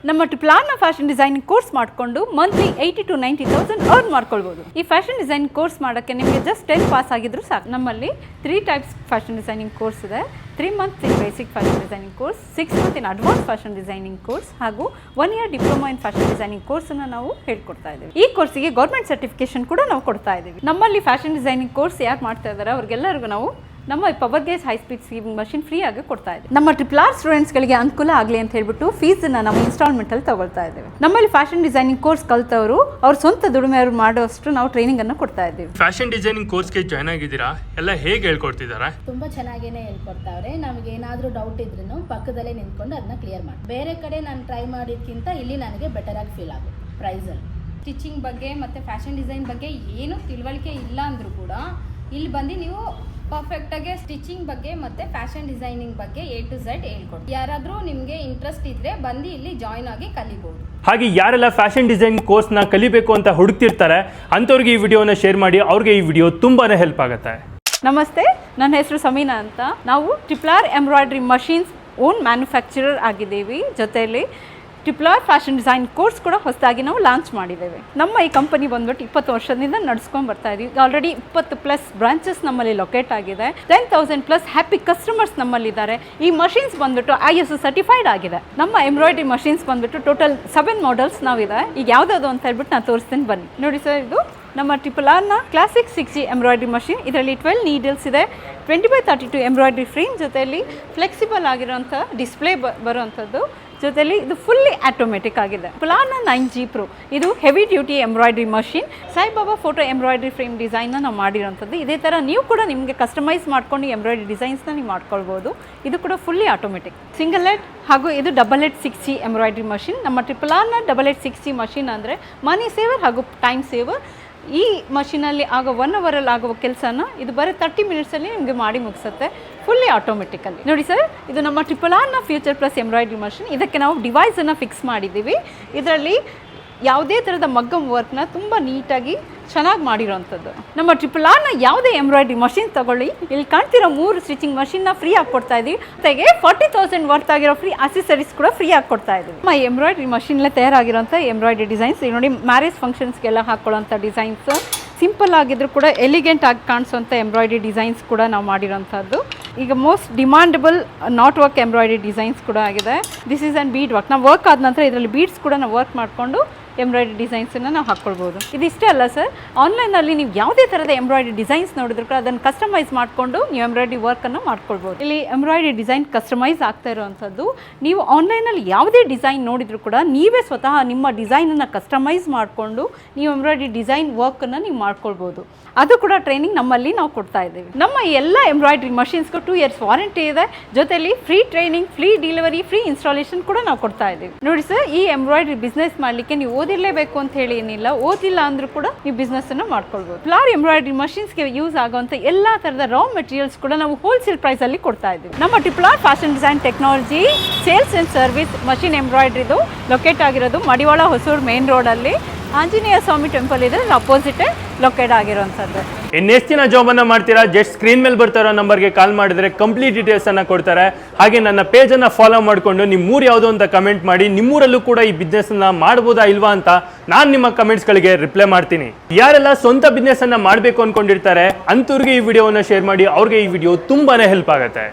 ನಮ್ಮ plan fashion designing course ಮಾಡಿಕೊಂಡು monthly 80 to 90,000 earn ಮಾಡ್ಕೊಳ್ಬೋದು. ಈ ಫ್ಯಾಷನ್ ಡಿಸೈನ್ ಕೋರ್ಸ್ ಮಾಡೋಕ್ಕೆ ನಿಮಗೆ ಜಸ್ಟ್ 10 ಪಾಸ್ ಆಗಿದ್ರು ಸಾಕು. ನಮ್ಮಲ್ಲಿ 3 ಟೈಪ್ಸ್ ಫ್ಯಾಷನ್ ಡಿಸೈನಿಂಗ್ ಕೋರ್ಸ್ ಇದೆ. 3 months in basic fashion designing course, 6 months in advance fashion designing course ಹಾಗೂ 1 year diploma in fashion designing ಕೋರ್ಸನ್ನು ನಾವು ಹೇಳ್ಕೊಡ್ತಾ ಇದ್ದೀವಿ. ಈ ಕೋರ್ಸಿಗೆ ಗೌರ್ಮೆಂಟ್ ಸರ್ಟಿಫಿಕೇಶನ್ ಕೂಡ ನಾವು ಕೊಡ್ತಾ ಇದ್ದೀವಿ. ನಮ್ಮಲ್ಲಿ ಫ್ಯಾಷನ್ ಡಿಸೈನಿಂಗ್ ಕೋರ್ಸ್ ಯಾರು ಮಾಡ್ತಾ ಇದ್ದಾರೆ ಅವ್ರಿಗೆಲ್ಲರಿಗೂ ನಾವು ನಮ್ಮ power gauge high speed sewing machine free ಆಗಿ ಕೊಡ್ತಾ ಇದ್ದೀವಿ. ನಮ್ಮ RRR ಸ್ಟೂಡೆಂಟ್ಸ್ಗಳಿಗೆ ಅನುಕೂಲ ಆಗಲಿ ಅಂತ ಹೇಳ್ಬಿಟ್ಟು ಫೀಸನ್ನು ನಾವು ಇನ್ಸ್ಟಾಲ್ಮೆಂಟಲ್ಲಿ ತಗೊಳ್ತಾ ಇದ್ದೇವೆ. ನಮ್ಮಲ್ಲಿ ಫ್ಯಾಷನ್ ಡಿಸೈನಿಂಗ್ ಕೋರ್ಸ್ ಕಲ್ತವರು ಅವ್ರ ಸ್ವಂತ ದುಡಿಮೆಯವರು ಮಾಡೋಷ್ಟು ನಾವು ಟ್ರೈನಿಂಗ್ ಅನ್ನು ಕೊಡ್ತಾ ಇದ್ದೀವಿ. ಫ್ಯಾಷನ್ ಡಿಸೈನಿಂಗ್ ಕೋರ್ಸ್ಗೆ ಜಾಯ್ನ್ ಆಗಿದ್ದೀರಾ? ಎಲ್ಲ ಹೇಗೆ ಹೇಳ್ಕೊಡ್ತಿದ್ದಾರೆ? ತುಂಬಾ ಚೆನ್ನಾಗೇನೆ ಹೇಳ್ಕೊಡ್ತಾವ್ರೆ. ನಮಗೆ ಏನಾದರೂ ಡೌಟ್ ಇದ್ರೂ ಪಕ್ಕದಲ್ಲೇ ನಿಂತ್ಕೊಂಡು ಅದನ್ನ ಕ್ಲಿಯರ್ ಮಾಡಿ. ಬೇರೆ ಕಡೆ ನಾನು ಟ್ರೈ ಮಾಡಿದ್ಕಿಂತ ಇಲ್ಲಿ ನನಗೆ ಬೆಟರ್ ಆಗಿ ಫೀಲ್ ಆಗುತ್ತೆ ಪ್ರೈಸಲ್ಲಿ. ಸ್ಟಿಚಿಂಗ್ ಬಗ್ಗೆ ಮತ್ತು ಫ್ಯಾಷನ್ ಡಿಸೈನ್ ಬಗ್ಗೆ ಏನು ತಿಳುವಳಿಕೆ ಇಲ್ಲ ಅಂದರೂ ಕೂಡ ಇಲ್ಲಿ ಬಂದು ನೀವು ಪರ್ಫೆಕ್ಟಾಗಿ ಸ್ಟಿಚಿಂಗ್ ಬಗ್ಗೆ ಮತ್ತು ಫ್ಯಾಷನ್ ಡಿಸೈನಿಂಗ್ ಬಗ್ಗೆ A to Z ಹೇಳ್ಕೊಡ್ತೀವಿ. ಯಾರಾದರೂ ನಿಮಗೆ ಇಂಟ್ರೆಸ್ಟ್ ಇದ್ದರೆ ಬಂದು ಇಲ್ಲಿ ಜಾಯ್ನ್ ಆಗಿ ಕಲಿಬೋದು. ಹಾಗೆ ಯಾರೆಲ್ಲ ಫ್ಯಾಷನ್ ಡಿಸೈನ್ ಕೋರ್ಸ್ನ ಕಲಿಬೇಕು ಅಂತ ಹುಡುಕ್ತಿರ್ತಾರೆ ಅಂಥವ್ರಿಗೆ ಈ ವಿಡಿಯೋನ ಶೇರ್ ಮಾಡಿ. ಅವ್ರಿಗೆ ಈ ವಿಡಿಯೋ ತುಂಬಾ ಹೆಲ್ಪ್ ಆಗುತ್ತೆ. ನಮಸ್ತೆ, ನನ್ನ ಹೆಸರು ಸಮೀನಾ ಅಂತ. ನಾವು RRR embroidery machines own manufacturer ಆಗಿದ್ದೀವಿ. ಜೊತೆಯಲ್ಲಿ RRR ಫ್ಯಾಷನ್ ಡಿಸೈನ್ ಕೋರ್ಸ್ ಕೂಡ ಹೊಸದಾಗಿ ನಾವು ಲಾಂಚ್ ಮಾಡಿದ್ದೇವೆ. ನಮ್ಮ ಈ ಕಂಪನಿ ಬಂದ್ಬಿಟ್ಟು 20 ವರ್ಷದಿಂದ ನಡೆಸ್ಕೊಂಡು ಬರ್ತಾ ಇದ್ದೀವಿ. ಆಲ್ರೆಡಿ 20+ ಬ್ರಾಂಚಸ್ ನಮ್ಮಲ್ಲಿ ಲೊಕೇಟ್ ಆಗಿದೆ. 10,000+ ಹ್ಯಾಪಿ ಕಸ್ಟಮರ್ಸ್ ನಮ್ಮಲ್ಲಿದ್ದಾರೆ. ಈ ಮಷೀನ್ಸ್ ಬಂದ್ಬಿಟ್ಟು ISO ಸರ್ಟಿಫೈಡ್ ಆಗಿದೆ. ನಮ್ಮ ಎಂಬ್ರಾಯ್ಡ್ರಿ ಮಷೀನ್ಸ್ ಬಂದ್ಬಿಟ್ಟು ಟೋಟಲ್ 7 ಮಾಡೆಲ್ಸ್ ನಾವಿದೆ. ಈಗ ಯಾವುದಾದ್ರು ಅಂತ ಹೇಳ್ಬಿಟ್ಟು ನಾನು ತೋರಿಸ್ತೀನಿ ಬನ್ನಿ. ನೋಡಿ ಸರ್, ಇದು ನಮ್ಮ RRRನ ಕ್ಲಾಸಿಕ್ 6G ಎಂಬ್ರಾಯ್ಡ್ರಿ ಮಷೀನ್. ಇದರಲ್ಲಿ 12 ನೀಡಲ್ಸ್ ಇದೆ, 20x32 ಎಂಬ್ರಾಯ್ಡ್ರಿ ಫ್ರೇಮ್, ಜೊತೆಯಲ್ಲಿ ಫ್ಲೆಕ್ಸಿಬಲ್ ಆಗಿರೋಂಥ ಡಿಸ್ಪ್ಲೇ ಬರುವಂಥದ್ದು, ಜೊತೆಲಿ ಇದು ಫುಲ್ಲಿ ಆಟೋಮೆಟಿಕ್ ಆಗಿದೆ. ಪ್ಲಾನ್ 9G Pro ಇದು heavy duty embroidery machine. Saibaba photo embroidery frame ಡಿಸೈನ್ನ ನಾವು ಮಾಡಿರೋಂಥದ್ದು. ಇದೇ ಥರ ನೀವು ಕೂಡ ನಿಮಗೆ ಕಸ್ಟಮೈಸ್ ಮಾಡ್ಕೊಂಡು ಎಂಬ್ರಾಯ್ಡ್ರಿ ಡಿಸೈನ್ಸ್ನ ನೀವು ಮಾಡ್ಕೊಳ್ಬೋದು. ಇದು ಕೂಡ ಫುಲ್ಲಿ ಆಟೋಮೆಟಿಕ್, ಸಿಂಗಲ್ ಹೆಡ್ ಹಾಗೂ ಇದು double head 6G embroidery machine. ನಮ್ಮ RRRನ ಡಬಲ್ ಹೆಡ್ 6G ಮಷೀನ್ ಅಂದರೆ ಮನಿ ಸೇವರ್ ಹಾಗೂ ಟೈಮ್ ಸೇವರ್. ಈ ಮಷೀನಲ್ಲಿ ಆಗೋ 1 ಅವರಲ್ಲಿ ಆಗುವ ಕೆಲಸನ ಇದು ಬರೀ 30 ಮಿನಿಟ್ಸಲ್ಲಿ ನಿಮಗೆ ಮಾಡಿ ಮುಗಿಸುತ್ತೆ, ಫುಲ್ಲಿ ಆಟೋಮೆಟಿಕಲ್ಲಿ. ನೋಡಿ ಸರ್, ಇದು ನಮ್ಮ RRRನ ಫ್ಯೂಚರ್ ಪ್ಲಸ್ ಎಂಬ್ರಾಯ್ಡ್ರಿ ಮಷೀನ್. ಇದಕ್ಕೆ ನಾವು ಡಿವೈಸನ್ನು ಫಿಕ್ಸ್ ಮಾಡಿದ್ದೀವಿ. ಇದರಲ್ಲಿ ಯಾವುದೇ ಥರದ ಮಗ್ಗಮ್ ವರ್ಕ್ನ ತುಂಬ ನೀಟಾಗಿ ಚೆನ್ನಾಗಿ ಮಾಡಿರೋವಂಥದ್ದು. ನಮ್ಮ RRRನ ಯಾವುದೇ ಎಂಬ್ರಾಯ್ಡ್ರಿ ಮಷೀನ್ ತಗೊಳ್ಳಿ, ಇಲ್ಲಿ ಕಾಣ್ತಿರೋ 3 ಸ್ಟಿಚಿಂಗ್ ಮಷೀನ್ನ ಫ್ರೀ ಆಗಿ ಕೊಡ್ತಾ ಇದ್ದೀವಿ. ಜೊತೆಗೆ 40,000 ವರ್ತ್ ಆಗಿರೋ ಫ್ರೀ ಅಸೆಸರೀಸ್ ಕೂಡ ಫ್ರೀ ಆಗಿ ಕೊಡ್ತಾ ಇದ್ದೀವಿ. ನಮ್ಮ ಎಂಬ್ರಾಯ್ಡ್ರಿ ಮಷೀನ್ಲೇ ತಯಾರಾಗಿರೋಂಥ ಎಂಬ್ರಾಯ್ಡ್ರಿ ಡಿಸೈನ್ಸ್ ನೋಡಿ, ಮ್ಯಾರೇಜ್ ಫಂಕ್ಷನ್ಸ್ಗೆಲ್ಲ ಹಾಕೊಳ್ಳೋಂಥ ಡಿಸೈನ್ಸ್, ಸಿಂಪಲ್ ಆಗಿದ್ರು ಕೂಡ ಎಲಿಗೆಂಟ್ ಆಗಿ ಕಾಣಿಸೋಂಥ ಎಂಬ್ರಾಯ್ಡ್ರಿ ಡಿಸೈನ್ಸ್ ಕೂಡ ನಾವು ಮಾಡಿರೋಂಥದ್ದು. ಈಗ most demandable knot work embroidery designs ಕೂಡ ಆಗಿದೆ. This is and bead work. ನಾವು ವರ್ಕ್ ಆದ ನಂತರ ಇದರಲ್ಲಿ ಬೀಡ್ಸ್ ಕೂಡ ನಾವು ವರ್ಕ್ ಮಾಡಿಕೊಂಡು ಎಂಬ್ರಾಯ್ಡ್ರಿ ಡಿಸೈನ್ಸನ್ನು ನಾವು ಹಾಕ್ಕೊಳ್ಬೋದು. ಇದಿಷ್ಟೇ ಅಲ್ಲ ಸರ್, ಆನ್ಲೈನಲ್ಲಿ ನೀವು ಯಾವುದೇ ಥರದ ಎಂಬ್ರಾಯ್ಡ್ರಿ ಡಿಸೈನ್ಸ್ ನೋಡಿದ್ರು ಕೂಡ ಅದನ್ನು ಕಸ್ಟಮೈಸ್ ಮಾಡಿಕೊಂಡು ನೀವು ಎಂಬ್ರಾಯ್ಡ್ರಿ ವರ್ಕನ್ನು ಮಾಡ್ಕೊಳ್ಬೋದು. ಇಲ್ಲಿ ಎಂಬ್ರಾಯ್ಡ್ರಿ ಡಿಸೈನ್ ಕಸ್ಟಮೈಸ್ ಆಗ್ತಾ ಇರೋವಂಥದ್ದು. ನೀವು ಆನ್ಲೈನಲ್ಲಿ ಯಾವುದೇ ಡಿಸೈನ್ ನೋಡಿದ್ರು ಕೂಡ ನೀವೇ ಸ್ವತಃ ನಿಮ್ಮ ಡಿಸೈನನ್ನು ಕಸ್ಟಮೈಸ್ ಮಾಡಿಕೊಂಡು ನೀವು ಎಂಬ್ರಾಯ್ಡ್ರಿ ಡಿಸೈನ್ ವರ್ಕನ್ನು ನೀವು ಮಾಡ್ಕೊಳ್ಬೋದು. ಅದು ಕೂಡ ಟ್ರೈನಿಂಗ್ ನಮ್ಮಲ್ಲಿ ನಾವು ಕೊಡ್ತಾ ಇದ್ದೀವಿ. ನಮ್ಮ ಎಲ್ಲ ಎಂಬ್ರಾಯ್ಡ್ರಿ ಮಷೀನ್ಸ್ಗೂ 2 years ವಾರಂಟಿ ಇದೆ. ಜೊತೆಲಿ free training, free delivery, free installation ಕೂಡ ನಾವು ಕೊಡ್ತಾ ಇದ್ದೀವಿ. ನೋಡಿ ಸರ್, ಈ ಎಂಬ್ರಾಯ್ಡ್ರಿ ಬಿಸ್ನೆಸ್ ಮಾಡಲಿಕ್ಕೆ ನೀವು ಓದಿರಲೇಬೇಕು ಅಂತ ಹೇಳಿ ಏನಿಲ್ಲ. ಓದಿಲ್ಲ ಅಂದರೂ ಕೂಡ ನೀವು ಬಿಸ್ನೆಸ್ಸನ್ನು ಮಾಡ್ಕೊಳ್ಬೋದು. RRR ಎಂಬ್ರಾಯ್ಡ್ರಿ ಮಷೀನ್ಸ್ಗೆ ಯೂಸ್ ಆಗುವಂಥ ಎಲ್ಲ ಥರದ ರಾ ಮೆಟೀರಿಯಲ್ಸ್ ಕೂಡ ನಾವು ಹೋಲ್ಸೇಲ್ ಪ್ರೈಸಲ್ಲಿ ಕೊಡ್ತಾ ಇದ್ದೀವಿ. ನಮ್ಮ RRR fashion design technology sales and service machine ಎಂಬ್ರಾಯ್ಡ್ರಿದು ಲೊಕೇಟ್ ಆಗಿರೋದು ಮಡಿವಾಳ ಹೊಸೂರು ಮೇನ್ ರೋಡಲ್ಲಿ ಆಂಜನೇಯ ಸ್ವಾಮಿ ಟೆಂಪಲ್ ಇದೆ, ಅಪೋಸಿಟೇ ಲೊಕೇಟ್ ಆಗಿರೋಂಥದ್ದು. ಇನ್ನೆಷ್ಟು ದಿನ ಜಾಬನ್ನು ಮಾಡ್ತೀರಾ? ಜಸ್ಟ್ ಸ್ಕ್ರೀನ್ ಮೇಲೆ ಬರ್ತಾರೋ ನಂಬರ್ಗೆ ಕಾಲ್ ಮಾಡಿದರೆ ಕಂಪ್ಲೀಟ್ ಡೀಟೇಲ್ಸನ್ನು ಕೊಡ್ತಾರೆ. ಹಾಗೆ ನನ್ನ ಪೇಜನ್ನು ಫಾಲೋ ಮಾಡಿಕೊಂಡು ನಿಮ್ಮೂರು ಯಾವುದು ಅಂತ ಕಮೆಂಟ್ ಮಾಡಿ. ನಿಮ್ಮೂರಲ್ಲೂ ಕೂಡ ಈ ಬಿಸ್ನೆಸ್ಸನ್ನು ಮಾಡ್ಬೋದಾ ಇಲ್ವಾ ಅಂತ ನಾನು ನಿಮ್ಮ ಕಮೆಂಟ್ಸ್ಗಳಿಗೆ ರಿಪ್ಲೈ ಮಾಡ್ತೀನಿ. ಯಾರೆಲ್ಲ ಸ್ವಂತ ಬಿಸ್ನೆಸ್ಸನ್ನು ಮಾಡಬೇಕು ಅಂದ್ಕೊಂಡಿರ್ತಾರೆ ಅಂಥವ್ರಿಗೆ ಈ ವಿಡಿಯೋವನ್ನು ಶೇರ್ ಮಾಡಿ. ಅವ್ರಿಗೆ ಈ ವಿಡಿಯೋ ತುಂಬಾ ಹೆಲ್ಪ್ ಆಗುತ್ತೆ.